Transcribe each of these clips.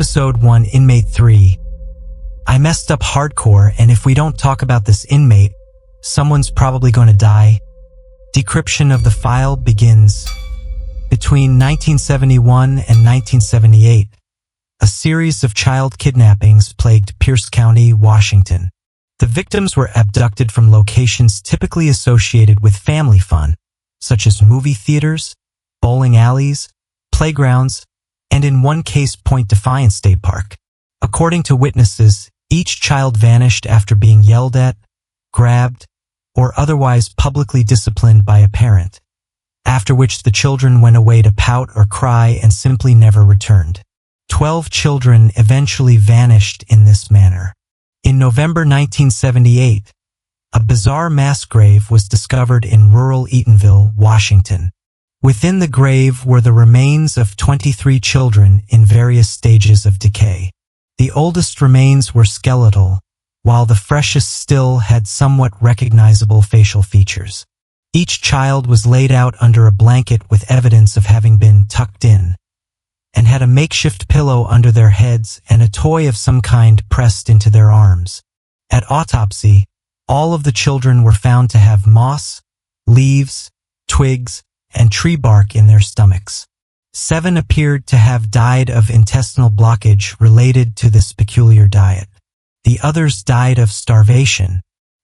Episode 1, Inmate 3. I messed up hardcore, and if we don't talk about this inmate, someone's probably going to die. Decryption of the file begins. Between 1971 and 1978, a series of child kidnappings plagued Pierce County, Washington. The victims were abducted from locations typically associated with family fun, such as movie theaters, bowling alleys, playgrounds, and in one case Point Defiance State Park. According to witnesses, each child vanished after being yelled at, grabbed, or otherwise publicly disciplined by a parent, after which the children went away to pout or cry and simply never returned. 12 children eventually vanished in this manner. In November 1978, a bizarre mass grave was discovered in rural Eatonville, Washington. Within the grave were the remains of 23 children in various stages of decay. The oldest remains were skeletal, while the freshest still had somewhat recognizable facial features. Each child was laid out under a blanket with evidence of having been tucked in, and had a makeshift pillow under their heads and a toy of some kind pressed into their arms. At autopsy, all of the children were found to have moss, leaves, twigs, and tree bark in their stomachs. 7 appeared to have died of intestinal blockage related to this peculiar diet. The others died of starvation.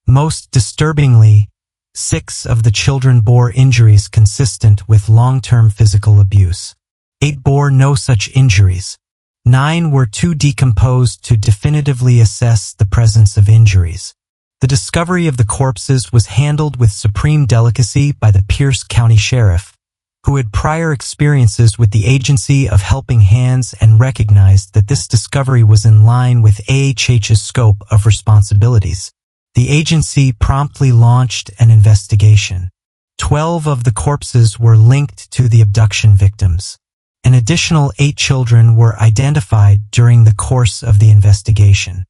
Most disturbingly, 6 of the children bore injuries consistent with long-term physical abuse. 8 bore no such injuries. 9 were too decomposed to definitively assess the presence of injuries. The discovery of the corpses was handled with supreme delicacy by the Pierce County Sheriff, who had prior experiences with the Agency of Helping Hands and recognized that this discovery was in line with AHH's scope of responsibilities. The agency promptly launched an investigation. 12 of the corpses were linked to the abduction victims. An additional 8 children were identified during the course of the investigation.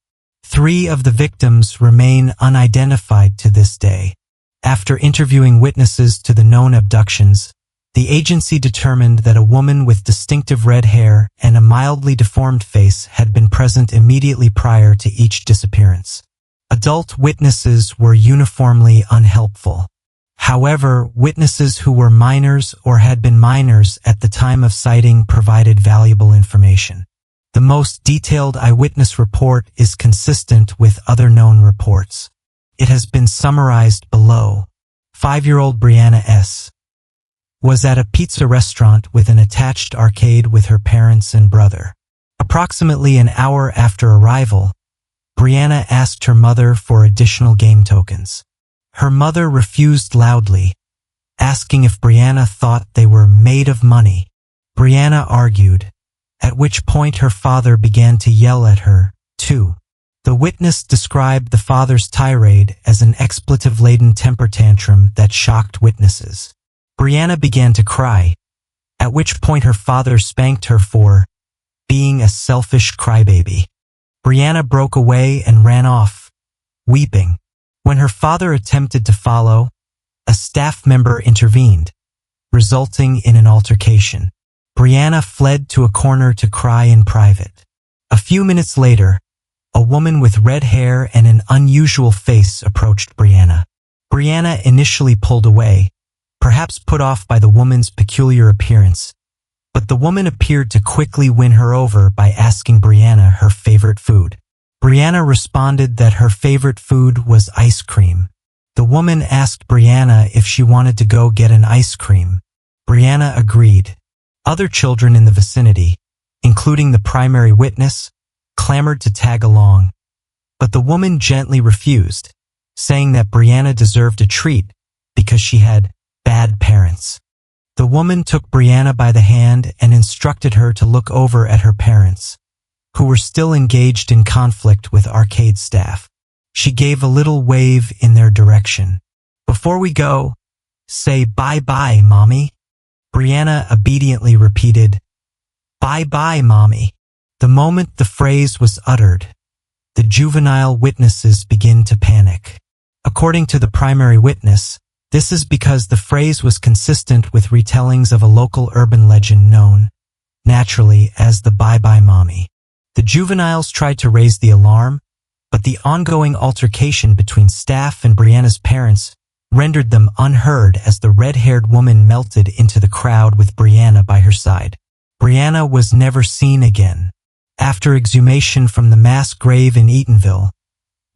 3 of the victims remain unidentified to this day. After interviewing witnesses to the known abductions, the agency determined that a woman with distinctive red hair and a mildly deformed face had been present immediately prior to each disappearance. Adult witnesses were uniformly unhelpful. However, witnesses who were minors or had been minors at the time of sighting provided valuable information. The most detailed eyewitness report is consistent with other known reports. It has been summarized below. 5-year-old Brianna S. was at a pizza restaurant with an attached arcade with her parents and brother. Approximately an hour after arrival, Brianna asked her mother for additional game tokens. Her mother refused loudly, asking if Brianna thought they were made of money. Brianna argued, at which point her father began to yell at her, too. The witness described the father's tirade as an expletive-laden temper tantrum that shocked witnesses. Brianna began to cry, at which point her father spanked her for being a selfish crybaby. Brianna broke away and ran off, weeping. When her father attempted to follow, a staff member intervened, resulting in an altercation. Brianna fled to a corner to cry in private. A few minutes later, a woman with red hair and an unusual face approached Brianna. Brianna initially pulled away, perhaps put off by the woman's peculiar appearance, but the woman appeared to quickly win her over by asking Brianna her favorite food. Brianna responded that her favorite food was ice cream. The woman asked Brianna if she wanted to go get an ice cream. Brianna agreed. Other children in the vicinity, including the primary witness, clamored to tag along, but the woman gently refused, saying that Brianna deserved a treat because she had bad parents. The woman took Brianna by the hand and instructed her to look over at her parents, who were still engaged in conflict with arcade staff. She gave a little wave in their direction. "Before we go, say bye-bye, Mommy." Brianna obediently repeated, "Bye-bye, Mommy." The moment the phrase was uttered, the juvenile witnesses begin to panic. According to the primary witness, this is because the phrase was consistent with retellings of a local urban legend known, naturally, as the Bye Bye Mommy. The juveniles tried to raise the alarm, but the ongoing altercation between staff and Brianna's parents rendered them unheard as the red-haired woman melted into the crowd with Brianna by her side. Brianna was never seen again. After exhumation from the mass grave in Eatonville,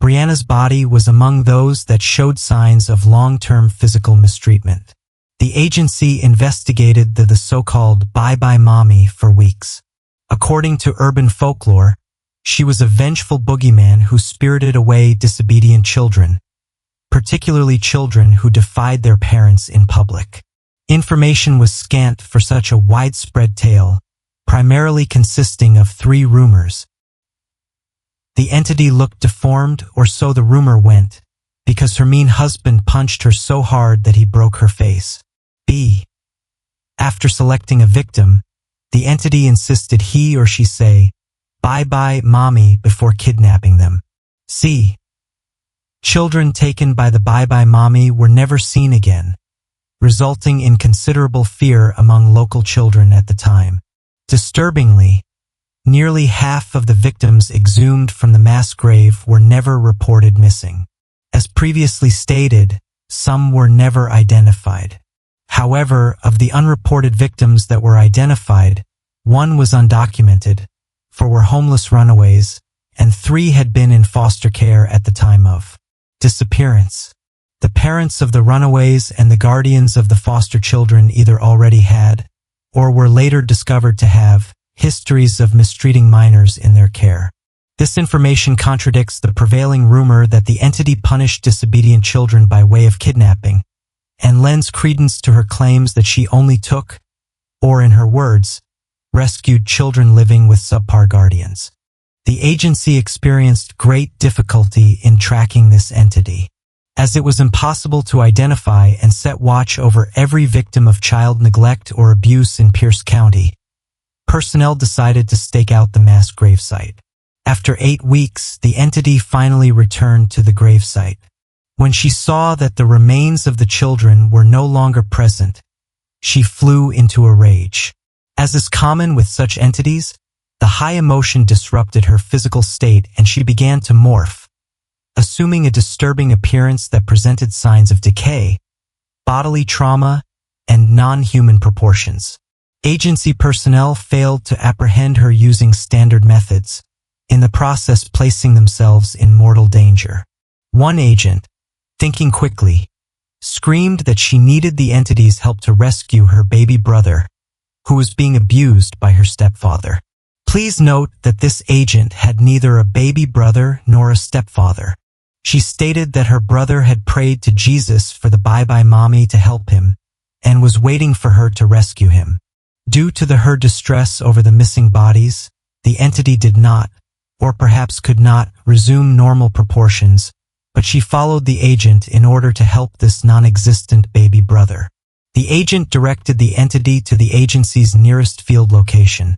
Brianna's body was among those that showed signs of long-term physical mistreatment. The agency investigated the so-called bye-bye mommy for weeks. According to urban folklore, she was a vengeful boogeyman who spirited away disobedient children, particularly children who defied their parents in public. Information was scant for such a widespread tale, primarily consisting of 3 rumors. The entity looked deformed, or so the rumor went, because her mean husband punched her so hard that he broke her face. B. After selecting a victim, the entity insisted he or she say, "Bye-bye, mommy," before kidnapping them. C. Children taken by the bye-bye mommy were never seen again, resulting in considerable fear among local children at the time. Disturbingly, nearly half of the victims exhumed from the mass grave were never reported missing. As previously stated, some were never identified. However, of the unreported victims that were identified, 1 was undocumented, 4 were homeless runaways, and 3 had been in foster care at the time of disappearance. The parents of the runaways and the guardians of the foster children either already had, or were later discovered to have, histories of mistreating minors in their care. This information contradicts the prevailing rumor that the entity punished disobedient children by way of kidnapping, and lends credence to her claims that she only took, or in her words, rescued children living with subpar guardians. The agency experienced great difficulty in tracking this entity, as it was impossible to identify and set watch over every victim of child neglect or abuse in Pierce County. Personnel decided to stake out the mass gravesite. After 8 weeks, the entity finally returned to the gravesite. When she saw that the remains of the children were no longer present, she flew into a rage. As is common with such entities, the high emotion disrupted her physical state and she began to morph, assuming a disturbing appearance that presented signs of decay, bodily trauma, and non-human proportions. Agency personnel failed to apprehend her using standard methods, in the process placing themselves in mortal danger. One agent, thinking quickly, screamed that she needed the entity's help to rescue her baby brother, who was being abused by her stepfather. Please note that this agent had neither a baby brother nor a stepfather. She stated that her brother had prayed to Jesus for the bye-bye mommy to help him, and was waiting for her to rescue him. Due to her distress over the missing bodies, the entity did not, or perhaps could not, resume normal proportions, but she followed the agent in order to help this non-existent baby brother. The agent directed the entity to the agency's nearest field location,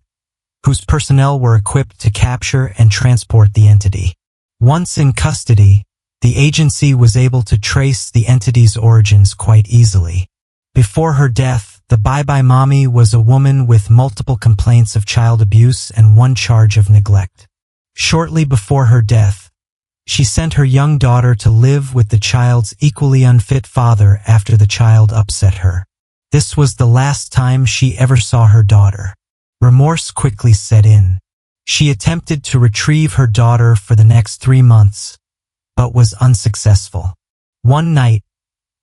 whose personnel were equipped to capture and transport the entity. Once in custody, the agency was able to trace the entity's origins quite easily. Before her death, the bye-bye mommy was a woman with multiple complaints of child abuse and 1 charge of neglect. Shortly before her death, she sent her young daughter to live with the child's equally unfit father after the child upset her. This was the last time she ever saw her daughter. Remorse quickly set in. She attempted to retrieve her daughter for the next 3 months, but was unsuccessful. One night,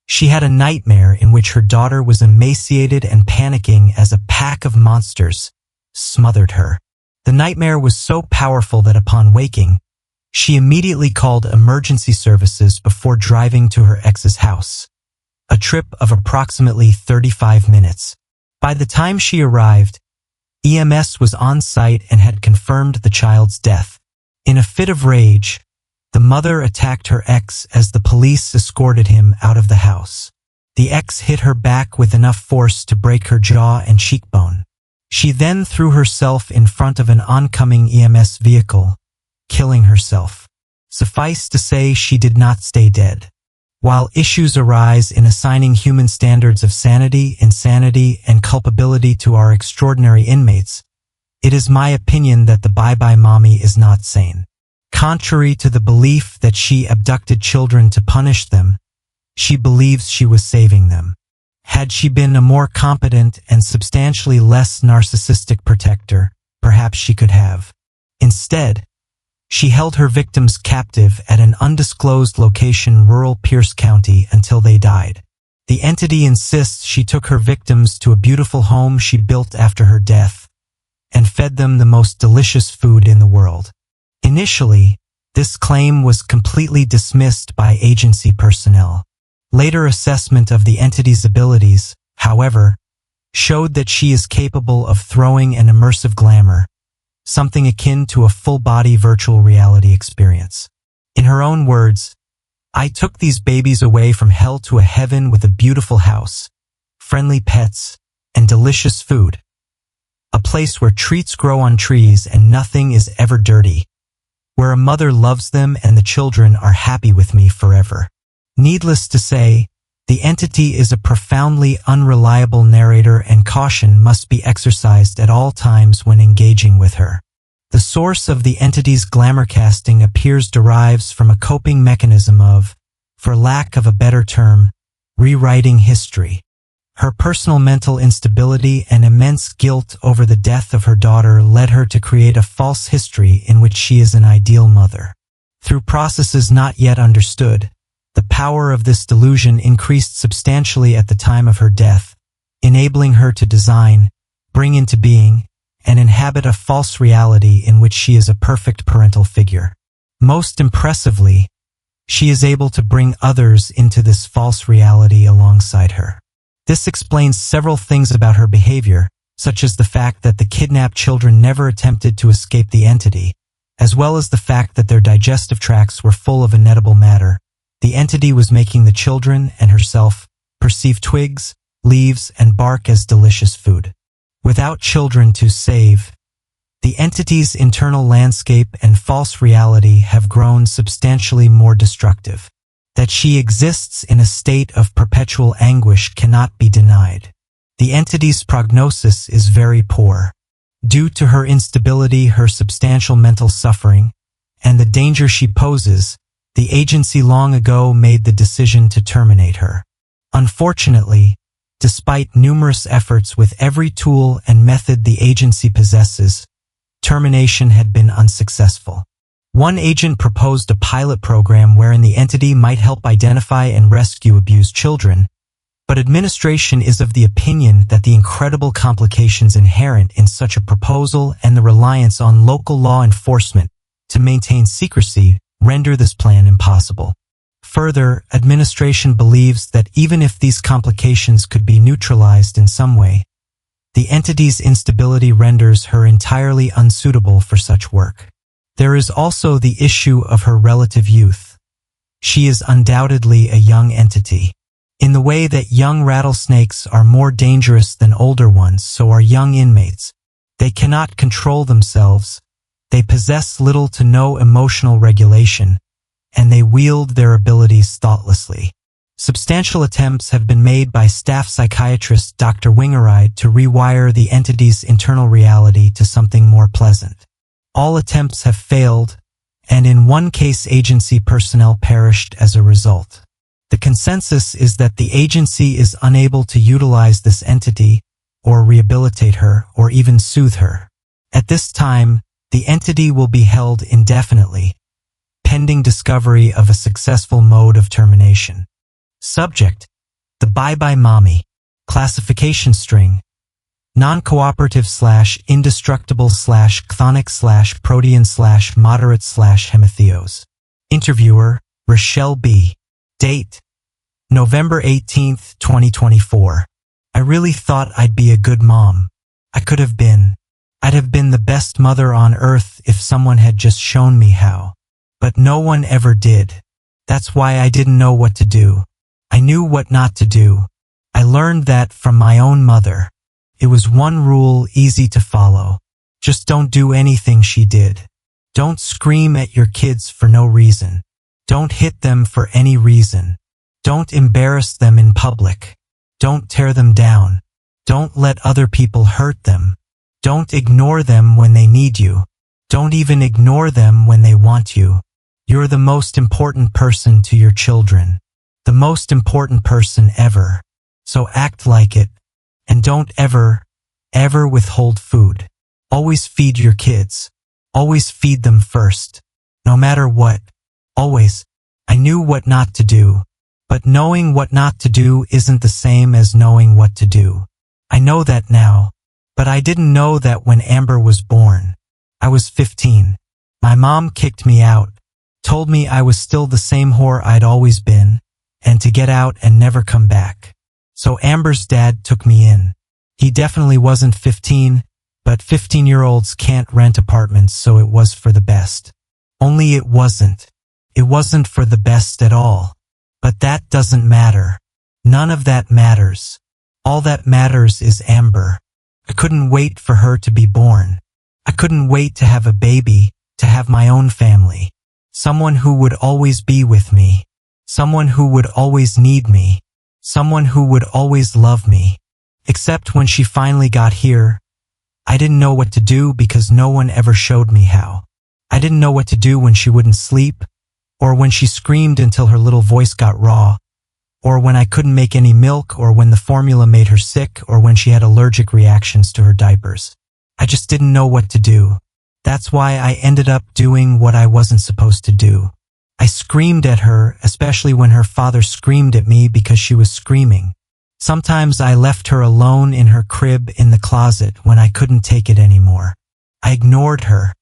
she had a nightmare in which her daughter was emaciated and panicking as a pack of monsters smothered her. The nightmare was so powerful that upon waking, she immediately called emergency services before driving to her ex's house, a trip of approximately 35 minutes. By the time she arrived, EMS was on site and had confirmed the child's death. In a fit of rage, the mother attacked her ex as the police escorted him out of the house. The ex hit her back with enough force to break her jaw and cheekbone. She then threw herself in front of an oncoming EMS vehicle, killing herself. Suffice to say, she did not stay dead. While issues arise in assigning human standards of sanity, insanity, and culpability to our extraordinary inmates, It is my opinion that the Bye-Bye Mommy is not sane. Contrary to the belief that she abducted children to punish them, she believes she was saving them. Had she been a more competent and substantially less narcissistic protector, perhaps she could have. Instead, she held her victims captive at an undisclosed location in rural Pierce County until they died. The entity insists she took her victims to a beautiful home she built after her death and fed them the most delicious food in the world. Initially, this claim was completely dismissed by agency personnel. Later assessment of the entity's abilities, however, showed that she is capable of throwing an immersive glamour, something akin to a full-body virtual reality experience. In her own words, "I took these babies away from hell to a heaven with a beautiful house, friendly pets, and delicious food. A place where treats grow on trees and nothing is ever dirty. Where a mother loves them and the children are happy with me forever." Needless to say, the entity is a profoundly unreliable narrator and caution must be exercised at all times when engaging with her. The source of the entity's glamour casting appears derives from a coping mechanism of, for lack of a better term, rewriting history. Her personal mental instability and immense guilt over the death of her daughter led her to create a false history in which she is an ideal mother. Through processes not yet understood, the power of this delusion increased substantially at the time of her death, enabling her to design, bring into being, and inhabit a false reality in which she is a perfect parental figure. Most impressively, she is able to bring others into this false reality alongside her. This explains several things about her behavior, such as the fact that the kidnapped children never attempted to escape the entity, as well as the fact that their digestive tracts were full of inedible matter. The entity was making the children and herself perceive twigs, leaves, and bark as delicious food. Without children to save, the entity's internal landscape and false reality have grown substantially more destructive. That she exists in a state of perpetual anguish cannot be denied. The entity's prognosis is very poor. Due to her instability, her substantial mental suffering, and the danger she poses, the agency long ago made the decision to terminate her. Unfortunately, despite numerous efforts with every tool and method the agency possesses, termination had been unsuccessful. One agent proposed a pilot program wherein the entity might help identify and rescue abused children, but administration is of the opinion that the incredible complications inherent in such a proposal and the reliance on local law enforcement to maintain secrecy render this plan impossible. Further, administration believes that even if these complications could be neutralized in some way, the entity's instability renders her entirely unsuitable for such work. There is also the issue of her relative youth. She is undoubtedly a young entity. In the way that young rattlesnakes are more dangerous than older ones, so are young inmates. They cannot control themselves. They possess little to no emotional regulation, and they wield their abilities thoughtlessly. Substantial attempts have been made by staff psychiatrist Dr. Wingeride to rewire the entity's internal reality to something more pleasant. All attempts have failed, and in one case agency personnel perished as a result. The consensus is that the agency is unable to utilize this entity, or rehabilitate her, or even soothe her. At this time, the entity will be held indefinitely, pending discovery of a successful mode of termination. Subject: the Bye-Bye Mommy. Classification string: non-cooperative / indestructible / chthonic / protean / moderate / hemotheos. Interviewer: Rochelle B. Date: November 18, 2024. I really thought I'd be a good mom. I could have been. I'd have been the best mother on earth if someone had just shown me how. But no one ever did. That's why I didn't know what to do. I knew what not to do. I learned that from my own mother. It was one rule easy to follow. Just don't do anything she did. Don't scream at your kids for no reason. Don't hit them for any reason. Don't embarrass them in public. Don't tear them down. Don't let other people hurt them. Don't ignore them when they need you. Don't even ignore them when they want you. You're the most important person to your children. The most important person ever. So act like it. And don't ever withhold food. Always feed your kids. Always feed them first. No matter what. Always. I knew what not to do. But knowing what not to do isn't the same as knowing what to do. I know that now. But I didn't know that when Amber was born. I was 15. My mom kicked me out. Told me I was still the same whore I'd always been. And to get out and never come back. So Amber's dad took me in. He definitely wasn't 15, but 15-year-olds can't rent apartments, so it was for the best. Only it wasn't. It wasn't for the best at all. But that doesn't matter. None of that matters. All that matters is Amber. I couldn't wait for her to be born. I couldn't wait to have a baby, to have my own family. Someone who would always be with me. Someone who would always need me. Someone who would always love me. Except when she finally got here, I didn't know what to do because no one ever showed me how. I didn't know what to do when she wouldn't sleep, or when she screamed until her little voice got raw, or when I couldn't make any milk, or when the formula made her sick, or when she had allergic reactions to her diapers. I just didn't know what to do. That's why I ended up doing what I wasn't supposed to do. I screamed at her, especially when her father screamed at me because she was screaming. Sometimes I left her alone in her crib in the closet when I couldn't take it anymore. I ignored her.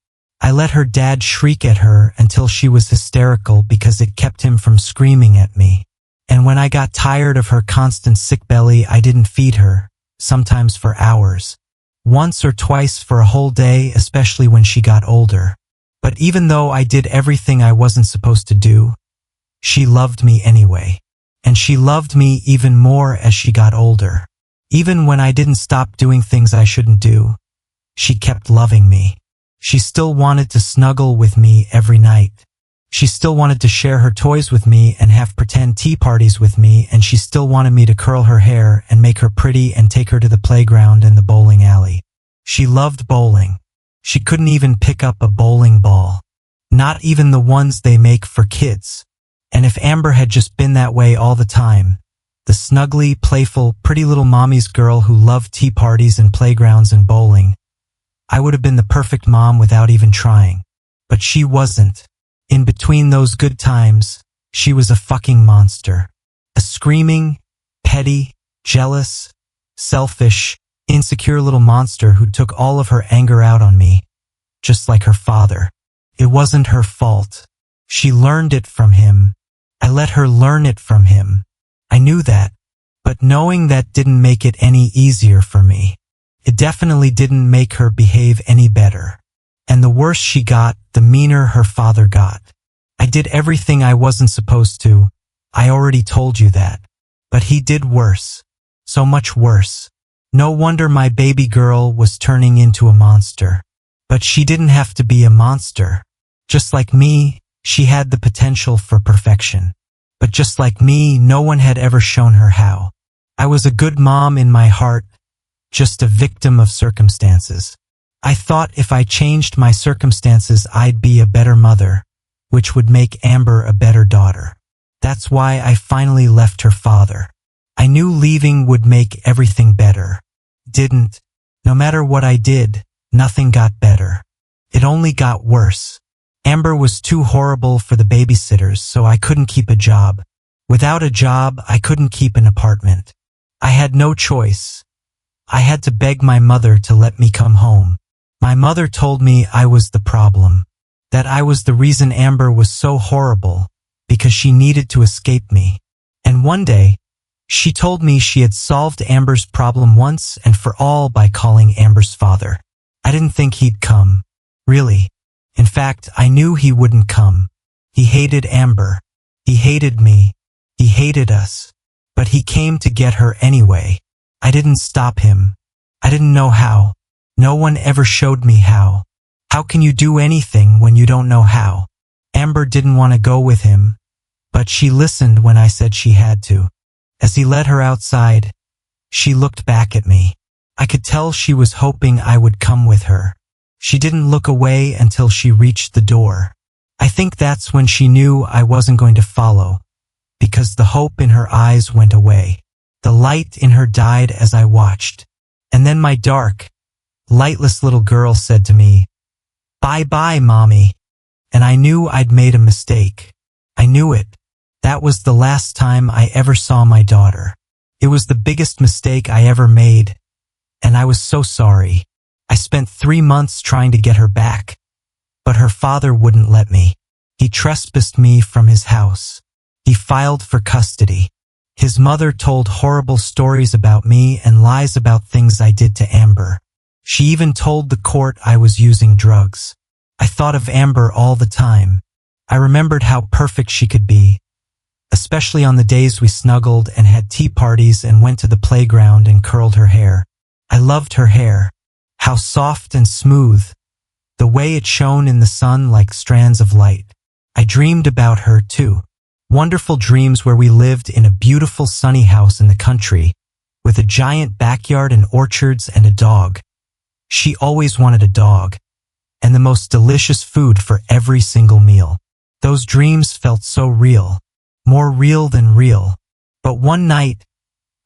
I let her dad shriek at her until she was hysterical because it kept him from screaming at me. And when I got tired of her constant sick belly, I didn't feed her, sometimes for hours. Once or twice for a whole day, especially when she got older. But even though I did everything I wasn't supposed to do, she loved me anyway. And she loved me even more as she got older. Even when I didn't stop doing things I shouldn't do, she kept loving me. She still wanted to snuggle with me every night. She still wanted to share her toys with me and have pretend tea parties with me, and she still wanted me to curl her hair and make her pretty and take her to the playground and the bowling alley. She loved bowling. She couldn't even pick up a bowling ball. Not even the ones they make for kids. And if Amber had just been that way all the time, the snuggly, playful, pretty little mommy's girl who loved tea parties and playgrounds and bowling, I would have been the perfect mom without even trying. But she wasn't. In between those good times, she was a fucking monster. A screaming, petty, jealous, selfish, insecure little monster who took all of her anger out on me, just like her father. It wasn't her fault. She learned it from him. I let her learn it from him. I knew that, but knowing that didn't make it any easier for me. It definitely didn't make her behave any better. And the worse she got, the meaner her father got. I did everything I wasn't supposed to. I already told you that. But he did worse. So much worse. No wonder my baby girl was turning into a monster. But she didn't have to be a monster. Just like me, she had the potential for perfection. But just like me, no one had ever shown her how. I was a good mom in my heart, just a victim of circumstances. I thought if I changed my circumstances, I'd be a better mother, which would make Amber a better daughter. That's why I finally left her father. I knew leaving would make everything better. Didn't. No matter what I did, nothing got better. It only got worse. Amber was too horrible for the babysitters, so I couldn't keep a job. Without a job, I couldn't keep an apartment. I had no choice. I had to beg my mother to let me come home. My mother told me I was the problem, that I was the reason Amber was so horrible, because she needed to escape me. And one day, she told me she had solved Amber's problem once and for all by calling Amber's father. I didn't think he'd come. Really. In fact, I knew he wouldn't come. He hated Amber. He hated me. He hated us. But he came to get her anyway. I didn't stop him. I didn't know how. No one ever showed me how. How can you do anything when you don't know how? Amber didn't want to go with him, but she listened when I said she had to. As he led her outside, she looked back at me. I could tell she was hoping I would come with her. She didn't look away until she reached the door. I think that's when she knew I wasn't going to follow, because the hope in her eyes went away. The light in her died as I watched. And then my dark, lightless little girl said to me, "Bye-bye, Mommy." And I knew I'd made a mistake. I knew it. That was the last time I ever saw my daughter. It was the biggest mistake I ever made, and I was so sorry. I spent 3 months trying to get her back, but her father wouldn't let me. He trespassed me from his house. He filed for custody. His mother told horrible stories about me and lies about things I did to Amber. She even told the court I was using drugs. I thought of Amber all the time. I remembered how perfect she could be, especially on the days we snuggled and had tea parties and went to the playground and curled her hair. I loved her hair, how soft and smooth, the way it shone in the sun like strands of light. I dreamed about her too. Wonderful dreams where we lived in a beautiful sunny house in the country, with a giant backyard and orchards and a dog. She always wanted a dog, and the most delicious food for every single meal. Those dreams felt so real, more real than real. But one night,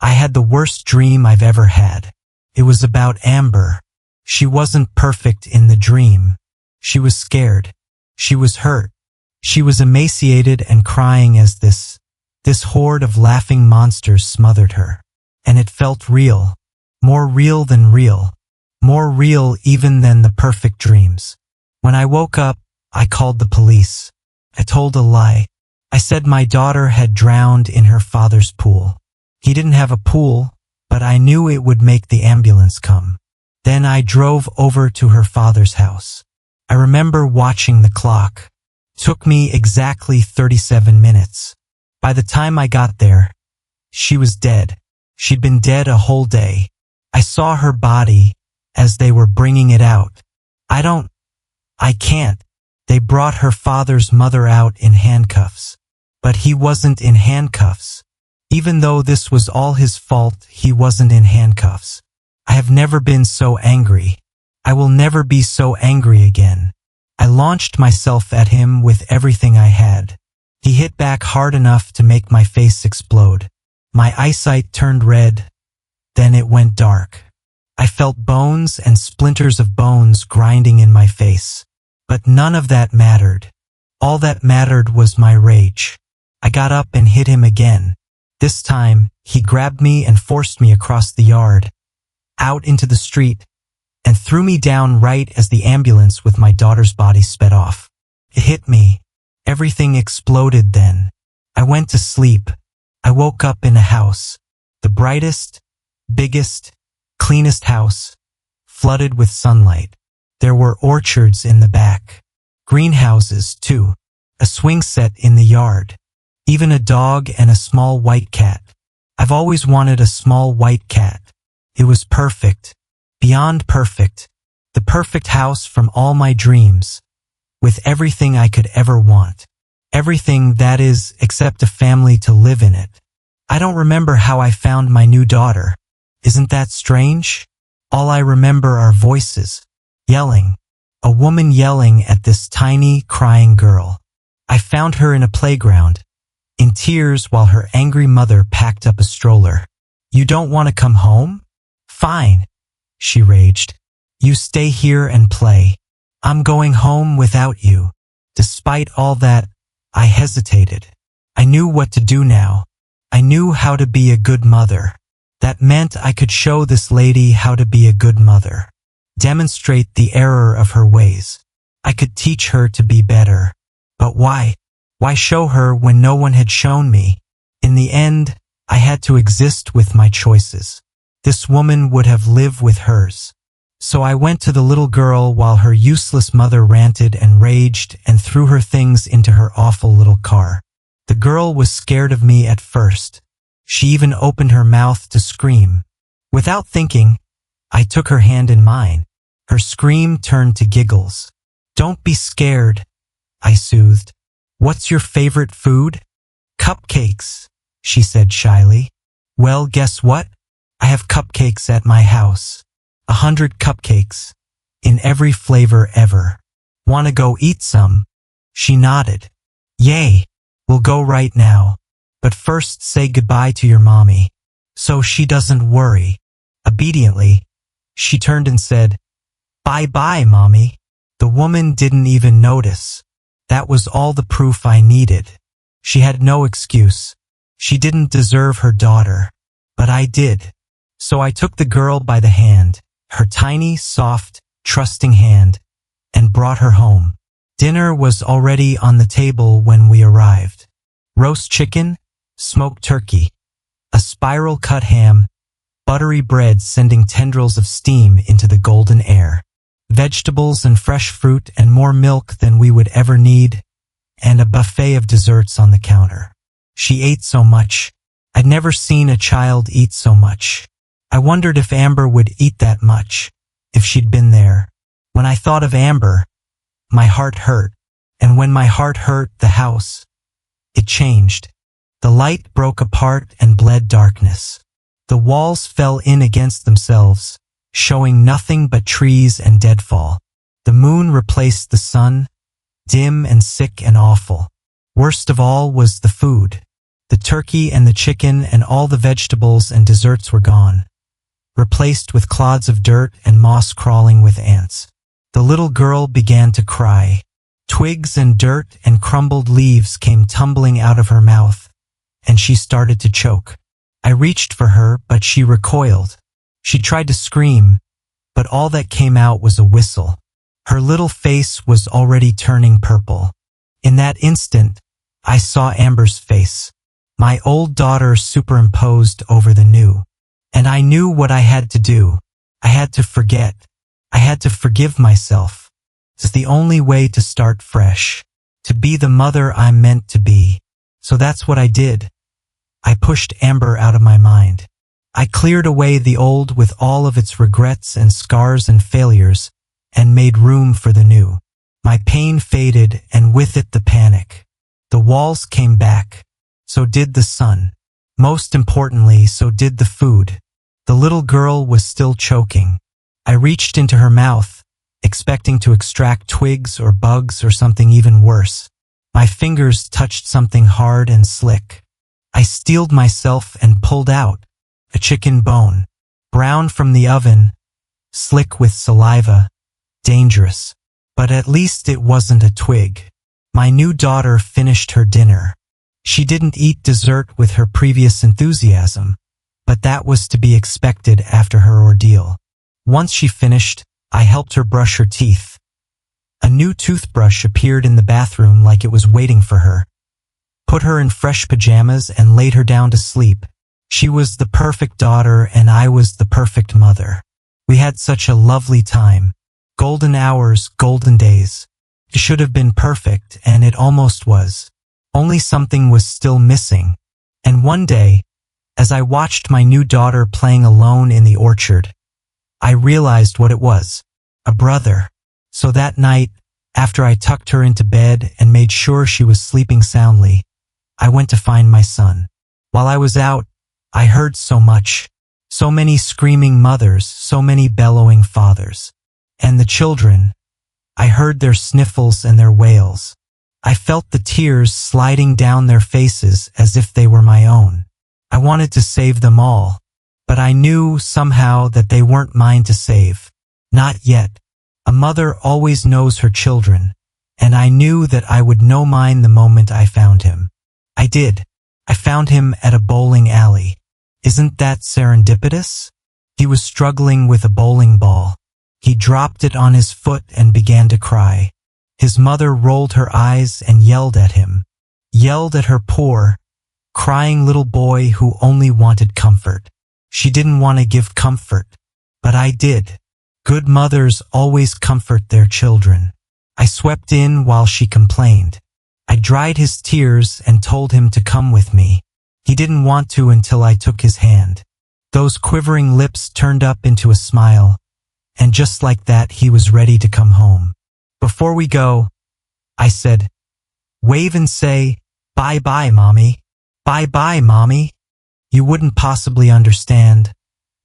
I had the worst dream I've ever had. It was about Amber. She wasn't perfect in the dream. She was scared. She was hurt. She was emaciated and crying as this horde of laughing monsters smothered her. And it felt real, more real than real, more real even than the perfect dreams. When I woke up, I called the police. I told a lie. I said my daughter had drowned in her father's pool. He didn't have a pool, but I knew it would make the ambulance come. Then I drove over to her father's house. I remember watching the clock. It took me exactly 37 minutes. By the time I got there, she was dead. She'd been dead a whole day. I saw her body as they were bringing it out. I can't. They brought her father's mother out in handcuffs. But he wasn't in handcuffs. Even though this was all his fault, he wasn't in handcuffs. I have never been so angry. I will never be so angry again. I launched myself at him with everything I had. He hit back hard enough to make my face explode. My eyesight turned red, then it went dark. I felt bones and splinters of bones grinding in my face. But none of that mattered. All that mattered was my rage. I got up and hit him again. This time, he grabbed me and forced me across the yard, out into the street, and threw me down right as the ambulance with my daughter's body sped off. It hit me. Everything exploded then. I went to sleep. I woke up in a house. The brightest, biggest, cleanest house, flooded with sunlight. There were orchards in the back. Greenhouses, too. A swing set in the yard. Even a dog and a small white cat. I've always wanted a small white cat. It was perfect. Beyond perfect. The perfect house from all my dreams. With everything I could ever want. Everything, that is, except a family to live in it. I don't remember how I found my new daughter. Isn't that strange? All I remember are voices. Yelling. A woman yelling at this tiny, crying girl. I found her in a playground, in tears while her angry mother packed up a stroller. "You don't want to come home? Fine," she raged. "You stay here and play. I'm going home without you." Despite all that, I hesitated. I knew what to do now. I knew how to be a good mother. That meant I could show this lady how to be a good mother. Demonstrate the error of her ways. I could teach her to be better. But why? Why show her when no one had shown me? In the end, I had to exist with my choices. This woman would have lived with hers. So I went to the little girl while her useless mother ranted and raged and threw her things into her awful little car. The girl was scared of me at first. She even opened her mouth to scream. Without thinking, I took her hand in mine. Her scream turned to giggles. "Don't be scared," I soothed. "What's your favorite food?" "Cupcakes," she said shyly. "Well, guess what? I have cupcakes at my house." 100 cupcakes. In every flavor ever. Wanna go eat some? She nodded. Yay. We'll go right now. But first say goodbye to your mommy, so she doesn't worry. Obediently, she turned and said, Bye-bye, mommy. The woman didn't even notice. That was all the proof I needed. She had no excuse. She didn't deserve her daughter. But I did. So I took the girl by the hand, her tiny, soft, trusting hand, and brought her home. Dinner was already on the table when we arrived. Roast chicken, smoked turkey, a spiral cut ham, buttery bread sending tendrils of steam into the golden air, vegetables and fresh fruit and more milk than we would ever need, and a buffet of desserts on the counter. She ate so much. I'd never seen a child eat so much. I wondered if Amber would eat that much, if she'd been there. When I thought of Amber, my heart hurt. And when my heart hurt the house, it changed. The light broke apart and bled darkness. The walls fell in against themselves, showing nothing but trees and deadfall. The moon replaced the sun, dim and sick and awful. Worst of all was the food. The turkey and the chicken and all the vegetables and desserts were gone, replaced with clods of dirt and moss crawling with ants. The little girl began to cry. Twigs and dirt and crumbled leaves came tumbling out of her mouth, and she started to choke. I reached for her, but she recoiled. She tried to scream, but all that came out was a whistle. Her little face was already turning purple. In that instant, I saw Amber's face, my old daughter superimposed over the new. And I knew what I had to do. I had to forget. I had to forgive myself. It's the only way to start fresh, to be the mother I'm meant to be. So that's what I did. I pushed Amber out of my mind. I cleared away the old with all of its regrets and scars and failures, and made room for the new. My pain faded, and with it the panic. The walls came back. So did the sun. Most importantly, so did the food. The little girl was still choking. I reached into her mouth, expecting to extract twigs or bugs or something even worse. My fingers touched something hard and slick. I steeled myself and pulled out a chicken bone, brown from the oven, slick with saliva, dangerous. But at least it wasn't a twig. My new daughter finished her dinner. She didn't eat dessert with her previous enthusiasm, but that was to be expected after her ordeal. Once she finished, I helped her brush her teeth. A new toothbrush appeared in the bathroom like it was waiting for her. Put her in fresh pajamas and laid her down to sleep. She was the perfect daughter and I was the perfect mother. We had such a lovely time. Golden hours, golden days. It should have been perfect, and it almost was. Only something was still missing. And one day, as I watched my new daughter playing alone in the orchard, I realized what it was. A brother. So that night, after I tucked her into bed and made sure she was sleeping soundly, I went to find my son. While I was out, I heard so much. So many screaming mothers, so many bellowing fathers. And the children, I heard their sniffles and their wails. I felt the tears sliding down their faces as if they were my own. I wanted to save them all, but I knew somehow that they weren't mine to save. Not yet. A mother always knows her children, and I knew that I would know mine the moment I found him. I did. I found him at a bowling alley. Isn't that serendipitous? He was struggling with a bowling ball. He dropped it on his foot and began to cry. His mother rolled her eyes and yelled at him. Yelled at her poor, crying little boy who only wanted comfort. She didn't want to give comfort, but I did. Good mothers always comfort their children. I swept in while she complained. I dried his tears and told him to come with me. He didn't want to until I took his hand. Those quivering lips turned up into a smile, and just like that he was ready to come home. Before we go, I said, wave and say, bye-bye, Mommy. Bye-bye, Mommy. You wouldn't possibly understand,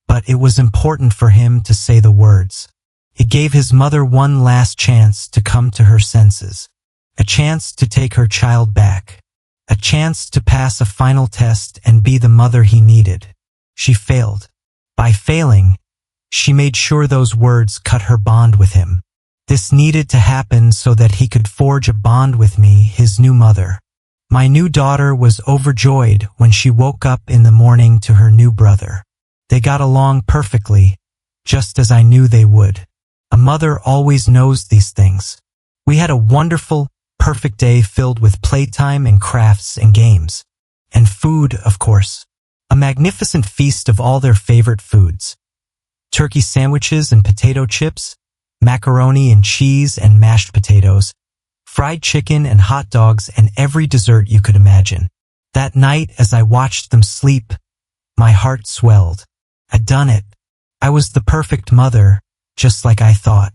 but it was important for him to say the words. It gave his mother one last chance to come to her senses, a chance to take her child back, a chance to pass a final test and be the mother he needed. She failed. By failing, she made sure those words cut her bond with him. This needed to happen so that he could forge a bond with me, his new mother. My new daughter was overjoyed when she woke up in the morning to her new brother. They got along perfectly, just as I knew they would. A mother always knows these things. We had a wonderful, perfect day filled with playtime and crafts and games. And food, of course. A magnificent feast of all their favorite foods. Turkey sandwiches and potato chips, macaroni and cheese and mashed potatoes, fried chicken and hot dogs and every dessert you could imagine. That night, as I watched them sleep, my heart swelled. I'd done it. I was the perfect mother, just like I thought.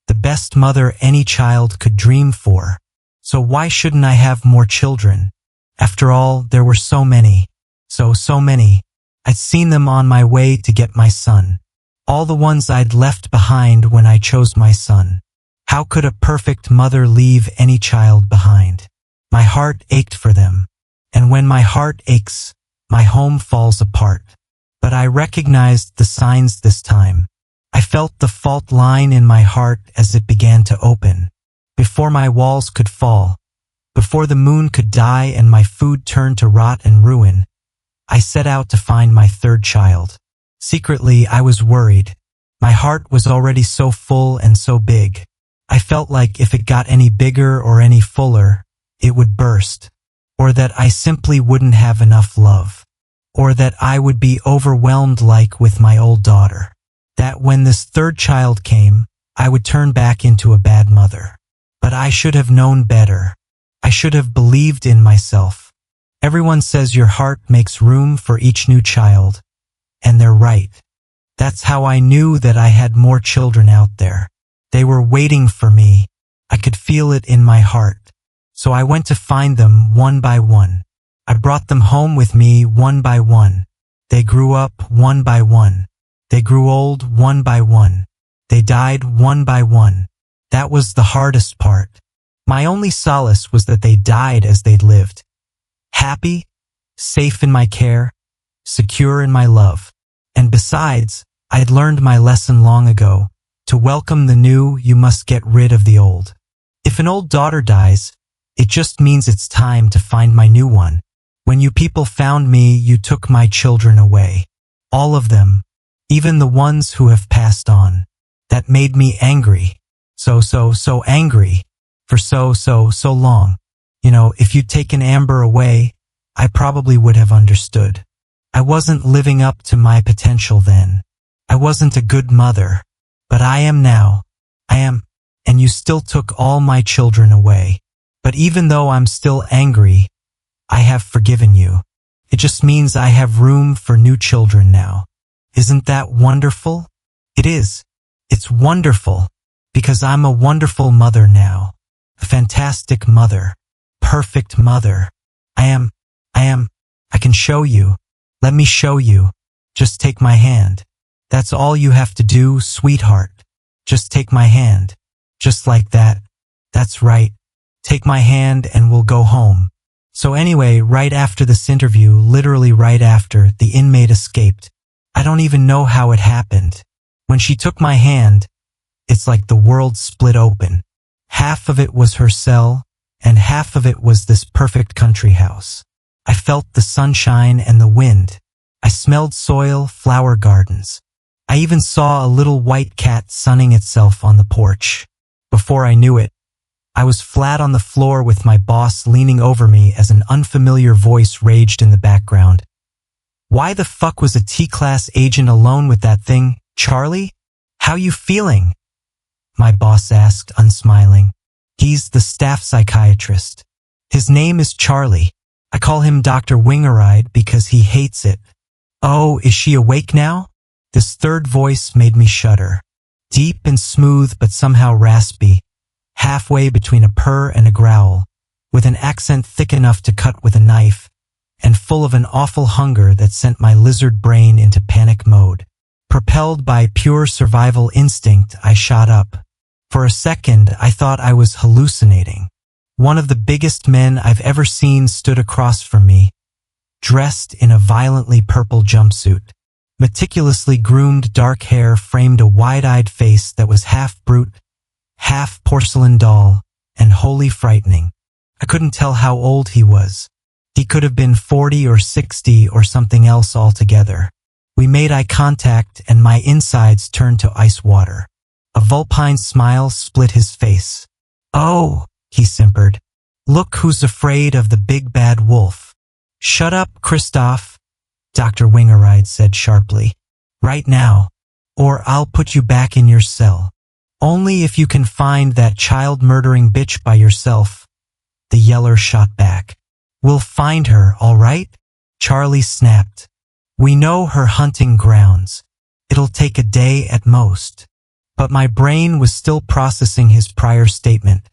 The best mother any child could dream for. So why shouldn't I have more children? After all, there were so many. So many. I'd seen them on my way to get my son. All the ones I'd left behind when I chose my son. How could a perfect mother leave any child behind? My heart ached for them. And when my heart aches, my home falls apart. But I recognized the signs this time. I felt the fault line in my heart as it began to open. Before my walls could fall, before the moon could die and my food turned to rot and ruin, I set out to find my third child. Secretly, I was worried. My heart was already so full and so big. I felt like if it got any bigger or any fuller, it would burst. Or that I simply wouldn't have enough love. Or that I would be overwhelmed like with my old daughter. That when this third child came, I would turn back into a bad mother. But I should have known better. I should have believed in myself. Everyone says your heart makes room for each new child. And they're right. That's how I knew that I had more children out there. They were waiting for me. I could feel it in my heart. So I went to find them one by one. I brought them home with me one by one. They grew up one by one. They grew old one by one. They died one by one. That was the hardest part. My only solace was that they died as they'd lived. Happy, safe in my care, secure in my love. And besides, I'd learned my lesson long ago. To welcome the new, you must get rid of the old. If an old daughter dies, it just means it's time to find my new one. When you people found me, you took my children away. All of them, even the ones who have passed on. That made me angry. So angry. For so long. You know, if you'd taken Amber away, I probably would have understood. I wasn't living up to my potential then. I wasn't a good mother. But I am now. I am. And you still took all my children away. But even though I'm still angry, I have forgiven you. It just means I have room for new children now. Isn't that wonderful? It is. It's wonderful. Because I'm a wonderful mother now. A fantastic mother. Perfect mother. I am. I can show you. Let me show you. Just take my hand. That's all you have to do, sweetheart. Just take my hand. Just like that. That's right. Take my hand and we'll go home. So anyway, right after this interview, literally right after, the inmate escaped. I don't even know how it happened. When she took my hand, it's like the world split open. Half of it was her cell, and half of it was this perfect country house. I felt the sunshine and the wind. I smelled soil, flower gardens. I even saw a little white cat sunning itself on the porch. Before I knew it, I was flat on the floor with my boss leaning over me as an unfamiliar voice raged in the background. Why the fuck was a T-class agent alone with that thing, Charlie? How you feeling? My boss asked, unsmiling. He's the staff psychiatrist. His name is Charlie. I call him Dr. Wingeride because he hates it. Oh, is she awake now? This third voice made me shudder. Deep and smooth but somehow raspy, halfway between a purr and a growl, with an accent thick enough to cut with a knife, and full of an awful hunger that sent my lizard brain into panic mode. Propelled by pure survival instinct, I shot up. For a second, I thought I was hallucinating. One of the biggest men I've ever seen stood across from me, dressed in a violently purple jumpsuit. Meticulously groomed dark hair framed a wide-eyed face that was half brute, half porcelain doll, and wholly frightening. I couldn't tell how old he was. He could have been 40 or 60 or something else altogether. We made eye contact and my insides turned to ice water. A vulpine smile split his face. "Oh," he simpered. "Look who's afraid of the big bad wolf." "Shut up, Christoph," Dr. Wingeride said sharply. "Right now, or I'll put you back in your cell. Only if you can find that child-murdering bitch by yourself." The yeller shot back. "We'll find her, all right?" Charlie snapped. "We know her hunting grounds. It'll take a day at most." But my brain was still processing his prior statement,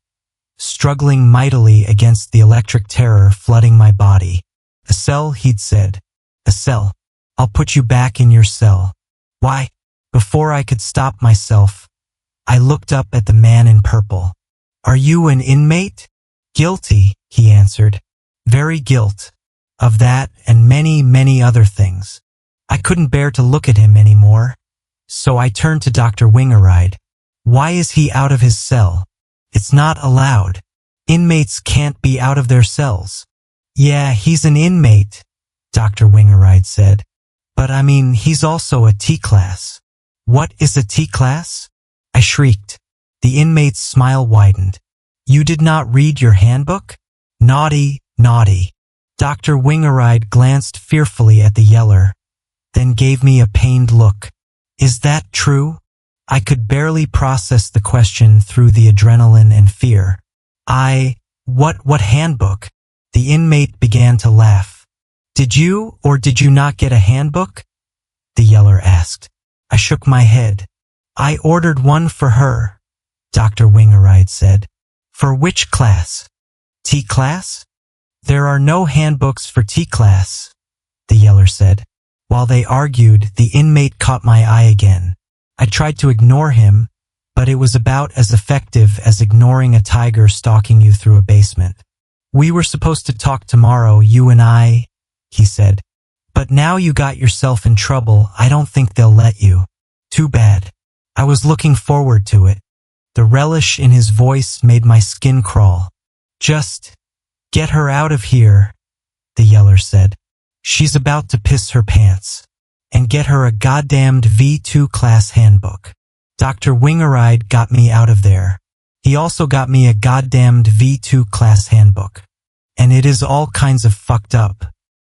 struggling mightily against the electric terror flooding my body. "A cell," he'd said. "A cell. I'll put you back in your cell." Why? Before I could stop myself, I looked up at the man in purple. "Are you an inmate?" "Guilty," he answered. "Very guilt. Of that and many, many other things." I couldn't bear to look at him anymore, so I turned to Dr. Wingeride. "Why is he out of his cell?" "It's not allowed. Inmates can't be out of their cells." "Yeah, he's an inmate," Dr. Wingeride said. "But I mean, he's also a T-class." "What is a T-class?" I shrieked. The inmate's smile widened. "You did not read your handbook? Naughty, naughty." Dr. Wingeride glanced fearfully at the yeller, then gave me a pained look. "Is that true?" I could barely process the question through the adrenaline and fear. What handbook?" The inmate began to laugh. "Did you or did you not get a handbook?" the yeller asked. I shook my head. "I ordered one for her," Dr. Wingeride said. "For which class?" "T-class?" "There are no handbooks for T-class," the yeller said. While they argued, the inmate caught my eye again. I tried to ignore him, but it was about as effective as ignoring a tiger stalking you through a basement. "We were supposed to talk tomorrow, you and I," he said. "But now you got yourself in trouble, I don't think they'll let you." "Too bad. I was looking forward to it." The relish in his voice made my skin crawl. "Just get her out of here," the yeller said. "She's about to piss her pants. And get her a goddamned V2 class handbook." Dr. Wingeride got me out of there. He also got me a goddamned V2 class handbook. And it is all kinds of fucked up.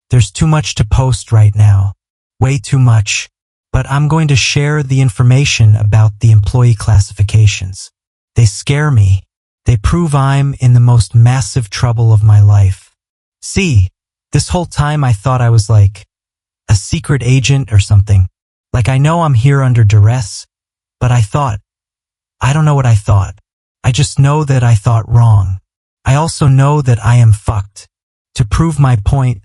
There's too much to post right now. Way too much. But I'm going to share the information about the employee classifications. They scare me. They prove I'm in the most massive trouble of my life. See, this whole time I thought I was like a secret agent or something. Like I know I'm here under duress, but I don't know what I thought. I just know that I thought wrong. I also know that I am fucked. To prove my point,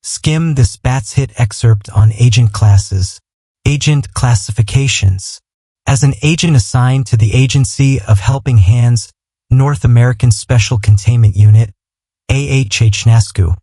skim this Bats Hit excerpt on agent classes, agent classifications. As an agent assigned to the Agency of Helping Hands, North American Special Containment Unit, AHH NASCU,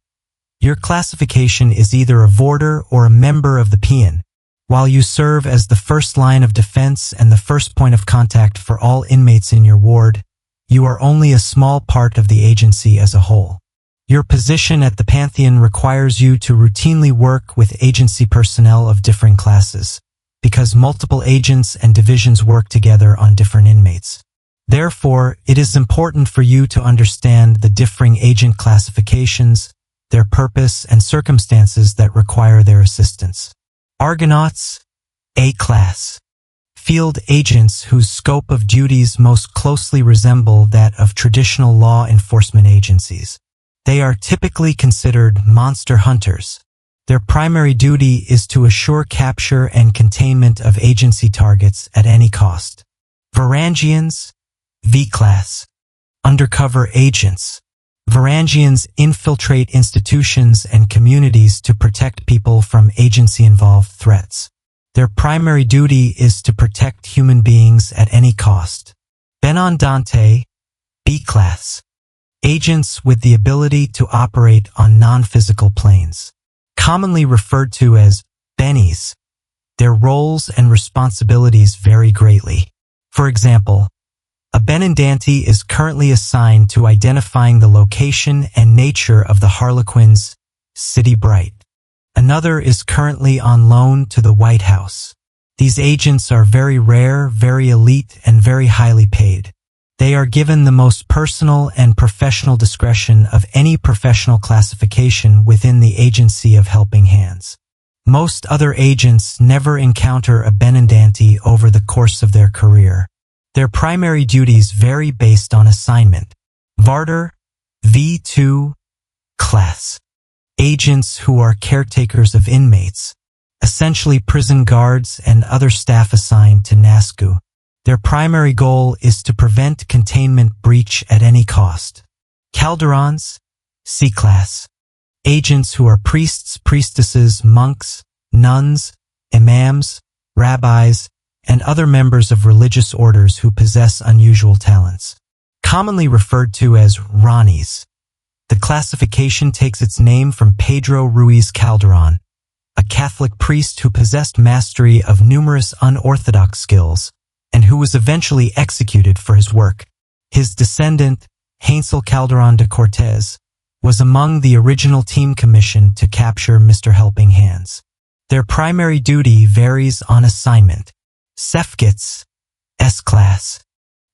your classification is either a warder or a member of the PN. While you serve as the first line of defense and the first point of contact for all inmates in your ward, you are only a small part of the agency as a whole. Your position at the Pantheon requires you to routinely work with agency personnel of differing classes, because multiple agents and divisions work together on different inmates. Therefore, it is important for you to understand the differing agent classifications, their purpose, and circumstances that require their assistance. Argonauts, A-class. Field agents whose scope of duties most closely resemble that of traditional law enforcement agencies. They are typically considered monster hunters. Their primary duty is to assure capture and containment of agency targets at any cost. Varangians, V-class. Undercover agents. Varangians infiltrate institutions and communities to protect people from agency-involved threats. Their primary duty is to protect human beings at any cost. Benandante, B-Class. Agents with the ability to operate on non-physical planes. Commonly referred to as bennies. Their roles and responsibilities vary greatly. For example, a Benandante is currently assigned to identifying the location and nature of the Harlequin's City Bright. Another is currently on loan to the White House. These agents are very rare, very elite, and very highly paid. They are given the most personal and professional discretion of any professional classification within the agency of Helping Hands. Most other agents never encounter a Benandante over the course of their career. Their primary duties vary based on assignment. Varder, V2, Class. Agents who are caretakers of inmates, essentially prison guards and other staff assigned to NASCU. Their primary goal is to prevent containment breach at any cost. Calderons, C-Class. Agents who are priests, priestesses, monks, nuns, imams, rabbis, and other members of religious orders who possess unusual talents. Commonly referred to as Ranis. The classification takes its name from Pedro Ruiz Calderon, a Catholic priest who possessed mastery of numerous unorthodox skills, and who was eventually executed for his work. His descendant, Hansel Calderon de Cortez, was among the original team commissioned to capture Mr. Helping Hands. Their primary duty varies on assignment. Sefkits, S-Class.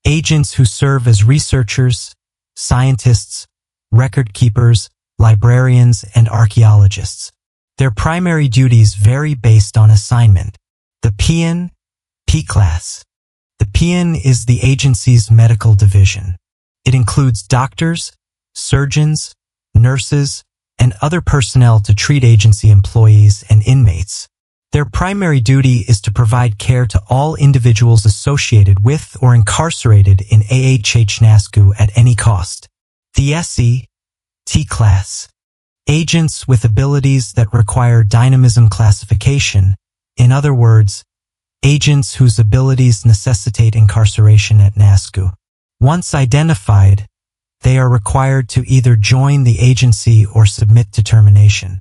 Agents who serve as researchers, scientists, record keepers, librarians, and archaeologists. Their primary duties vary based on assignment. The Peon, P-Class. The Peon is the agency's medical division. It includes doctors, surgeons, nurses, and other personnel to treat agency employees and inmates. Their primary duty is to provide care to all individuals associated with or incarcerated in AHH NASCU at any cost. Thiesi, T-Class. Agents with abilities that require dynamism classification, in other words, agents whose abilities necessitate incarceration at NASCU. Once identified, they are required to either join the agency or submit to termination.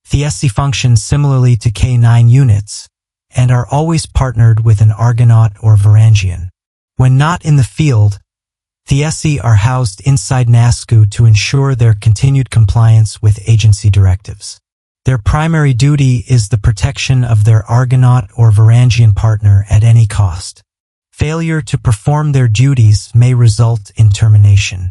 Thiesi functions similarly to K9 units and are always partnered with an Argonaut or Varangian. When not in the field, Thiesi are housed inside NASCU to ensure their continued compliance with agency directives. Their primary duty is the protection of their Argonaut or Varangian partner at any cost. Failure to perform their duties may result in termination.